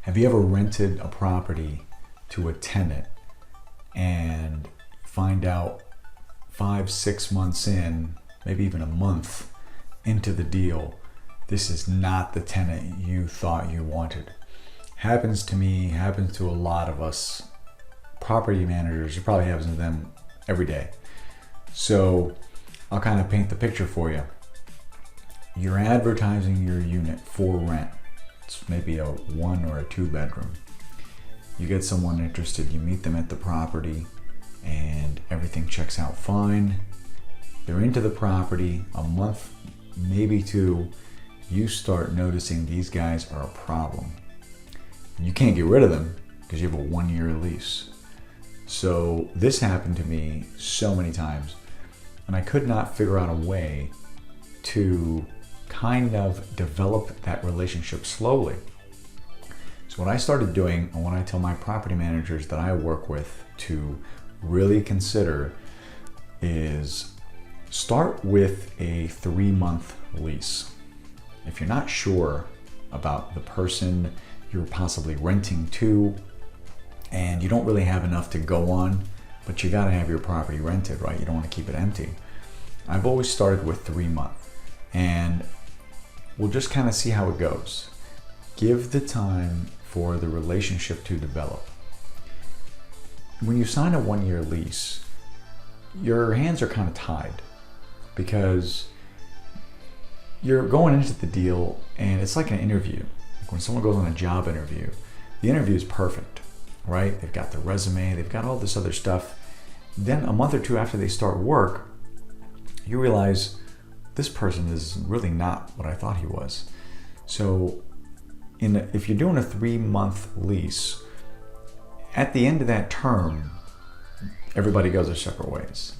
Have you ever rented a property to a tenant and find out 5-6 months in, maybe even a month into the deal, this is not the tenant you thought you wanted? Happens to me, happens to a lot of us property managers. It probably happens to them every day. So I'll kind of paint the picture for you. You're advertising your unit for rent. It's maybe a 1 or a 2 bedroom. You get someone interested, you meet them at the property, and everything checks out fine. They're into the property. A month, maybe 2, you start noticing these guys are a problem. You can't get rid of them because you have a 1-year lease. So this happened to me so many times, and I could not figure out a way to kind of develop that relationship slowly. So what I started doing, and what I tell my property managers that I work with to really consider, is start with a 3-month lease. If you're not sure about the person you're possibly renting to, and you don't really have enough to go on, but you gotta have your property rented, right? You don't wanna keep it empty. I've always started with 3 months, and we'll just kind of see how it goes. Give the time for the relationship to develop. When you sign a 1-year lease, your hands are kind of tied because you're going into the deal and it's like an interview. Like when someone goes on a job interview, the interview is perfect, right? They've got the resume, they've got all this other stuff. Then a month or 2 after they start work, you realize this person is really not what I thought he was. So if you're doing a 3-month lease, at the end of that term, everybody goes their separate ways.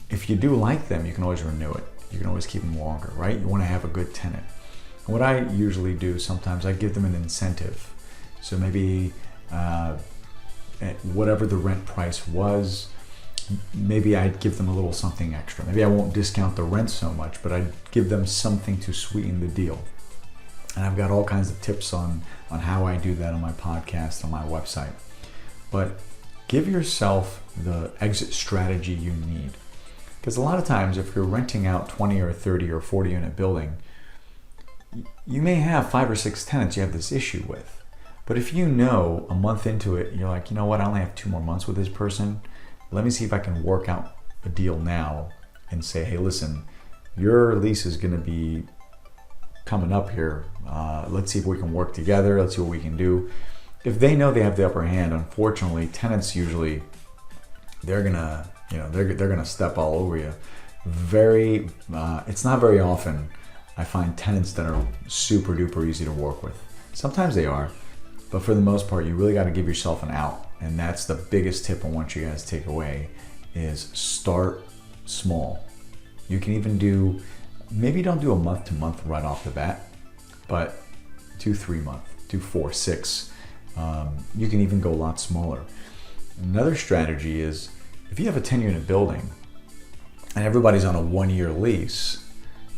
If you do like them, you can always renew it. You can always keep them longer, right? You want to have a good tenant. And what I usually do, sometimes I give them an incentive. So maybe at whatever the rent price was, maybe I'd give them a little something extra. Maybe I won't discount the rent so much, but I'd give them something to sweeten the deal. And I've got all kinds of tips on how I do that on my podcast, on my website. But give yourself the exit strategy you need. Because a lot of times if you're renting out 20 or 30 or 40 unit building, you may have 5 or 6 tenants you have this issue with. But if you know a month into it, you're like, you know what, I only have 2 more months with this person. Let me see if I can work out a deal now and say, hey, listen, your lease is going to be coming up here. Let's see if we can work together. Let's see what we can do. If they know they have the upper hand, unfortunately, tenants usually, they're gonna step all over you. It's not very often I find tenants that are super duper easy to work with. Sometimes they are, but for the most part, you really got to give yourself an out. And that's the biggest tip I want you guys to take away, is start small. You can even do, maybe don't do a month to month right off the bat, but do 3 months, do 4, 6. You can even go a lot smaller. Another strategy is if you have a 10-unit building and everybody's on a 1-year lease,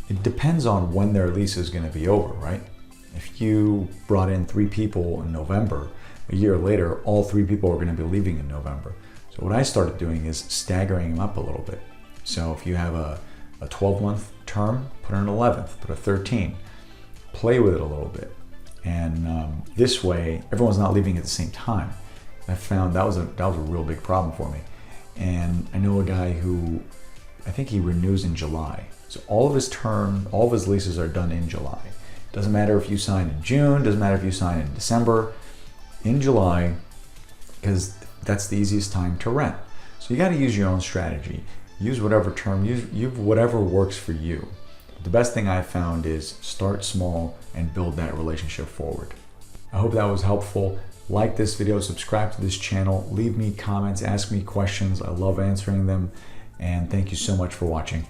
it depends on when their lease is going to be over, right? If you brought in 3 people in November, a year later, all 3 people are going to be leaving in November. So what I started doing is staggering them up a little bit. So if you have a 12-month term, put an 11th, put a 13. Play with it a little bit. And this way, everyone's not leaving at the same time. I found that was a real big problem for me. And I know a guy who, I think he renews in July. So all of his leases are done in July. Doesn't matter if you sign in June, doesn't matter if you sign in December, in July, because that's the easiest time to rent. So you got to use your own strategy. Use whatever term, use whatever works for you. The best thing I found is start small and build that relationship forward. I hope that was helpful. Like this video, subscribe to this channel, leave me comments, ask me questions. I love answering them, and thank you so much for watching.